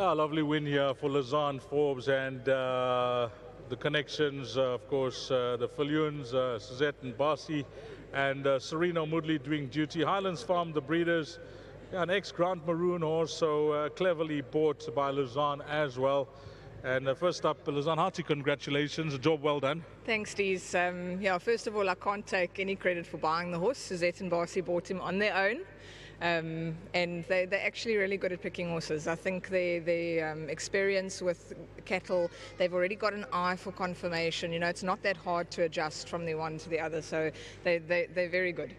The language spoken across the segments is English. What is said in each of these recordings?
Lovely win here for Lazan Forbes and the connections, of course, the Fillions, Suzette and Barsi, and Serena Moodley doing duty. Highlands Farm, the breeders, an ex-Grant Maroon horse, so cleverly bought by Lazan as well. And first up, Lazan, hearty congratulations, a job well done. Thanks, Dees. Yeah, first of all, I can't take any credit for buying the horse. Suzette and Barsi bought him on their own. And they're actually really good at picking horses. I think their experience with cattle, they've already got an eye for conformation. You know, it's not that hard to adjust from the one to the other, so they're very good.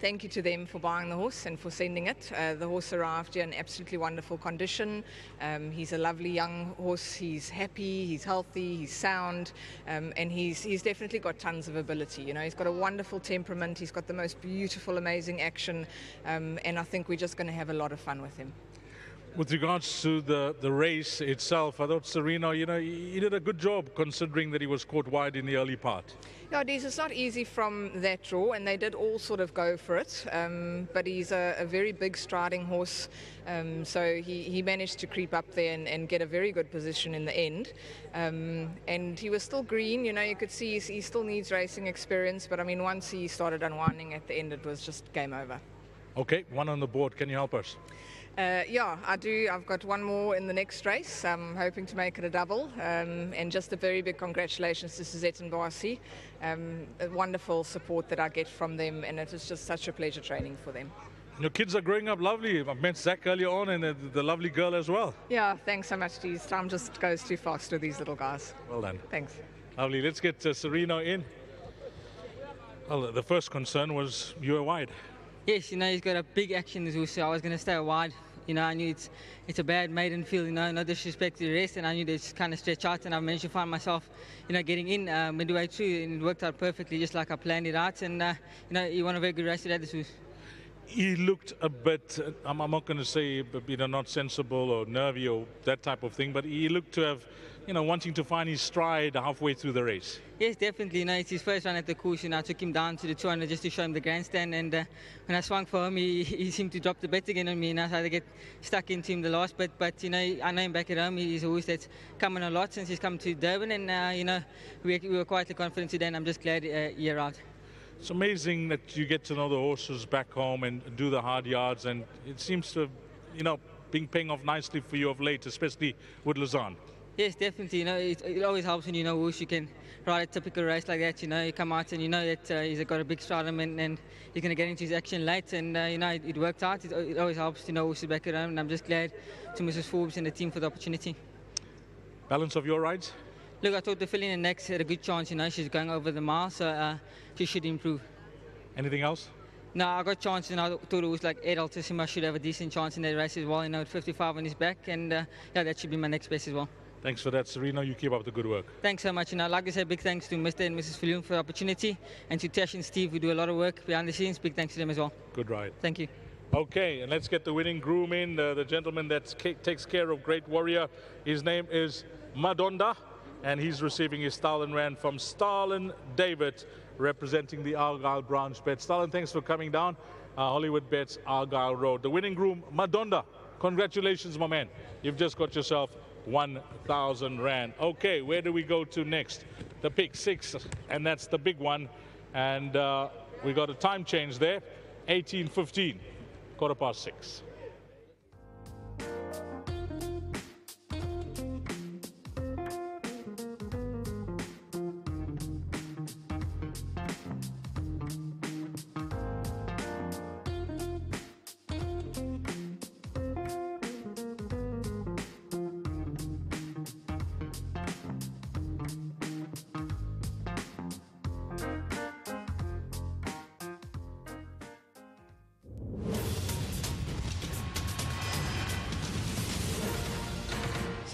Thank you to them for buying the horse and for sending it. The horse arrived here in absolutely wonderful condition. He's a lovely young horse. He's happy, he's healthy, he's sound, and he's definitely got tons of ability. You know, he's got a wonderful temperament. He's got the most beautiful, amazing action, and I think we're just going to have a lot of fun with him. With regards to the race itself, I thought Serena, you know, he did a good job considering that he was caught wide in the early part. Yeah, it's not easy from that draw, and they did all sort of go for it. But he's a very big striding horse, so he managed to creep up there and get a very good position in the end. And he was still green, you know, you could see he still needs racing experience, but I mean, once he started unwinding at the end, it was just game over. Okay, one on the board. Can you help us? Yeah, I do. I've got one more in the next race. I'm hoping to make it a double. And just a very big congratulations to Suzette and Barsi. A wonderful support that I get from them, and it is just such a pleasure training for them. Your kids are growing up lovely. I've met Zach earlier on, and the lovely girl as well. Yeah, thanks so much, Dees. Time just goes too fast with these little guys. Well done. Thanks. Lovely. Let's get Serena in. Well, the first concern was you were wide. Yes, you know, he's got a big action this week, so I was going to stay wide. You know, I knew it's a bad maiden field, you know, no disrespect to the rest, and I knew they'd kind of stretch out, and I managed to find myself, you know, getting in midway through, and it worked out perfectly, just like I planned it out, and, you know, he won a very good race today this week. He looked a bit, I'm not going to say, you know, not sensible or nervy or that type of thing, but he looked to have, you know, wanting to find his stride halfway through the race. Yes, definitely. You know, it's his first run at the course. You know, I took him down to the 200 just to show him the grandstand, and when I swung for him, he seemed to drop the bet again on me, and I had to get stuck into him the last bit. But you know, I know him back at home. He's a horse that's coming a lot since he's come to Durban, and you know, we were quite confident today, and I'm just glad he arrived. It's amazing that you get to know the horses back home and do the hard yards, and it seems to, you know, been paying off nicely for you of late, especially with Lazan. Yes, definitely. You know, it always helps when you know horse you can ride a typical race like that. You know, you come out and you know that he's got a big stardom, and you're going to get into his action late, and you know, it worked out. It always helps to know horses back at home, and I'm just glad to Mrs. Forbes and the team for the opportunity. Balance of your rides? Look, I thought the filling and next had a good chance. You know, she's going over the mile, so she should improve. Anything else? No, I got chance, and I thought it was like Ed Altissima should have a decent chance in that race as well. You know, at 55 on his back, and yeah, that should be my next best as well. Thanks for that, Serena. You keep up the good work. Thanks so much. And I'd like to say big thanks to Mr. and Mrs. Fillion for the opportunity, and to Tash and Steve, who do a lot of work behind the scenes. Big thanks to them as well. Good ride. Thank you. Okay, and let's get the winning groom in, the gentleman that takes care of Great Warrior. His name is Madonda, and he's receiving his Stalin Rand from Stalin David, representing the Argyle branch bet. Stalin, thanks for coming down. Hollywood Bets, Argyle Road. The winning groom, Madonda. Congratulations, my man. You've just got yourself 1,000 Rand. Okay, where do we go to next? The pick 6, and that's the big one. And we got a time change there, 18:15, 6:15.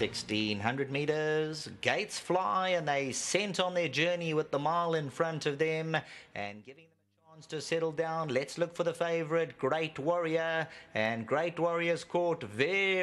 $1,600 meters, gates fly, and they sent on their journey with the mile in front of them and giving them a chance to settle down. Let's look for the favourite, Great Warrior, and Great Warrior's caught very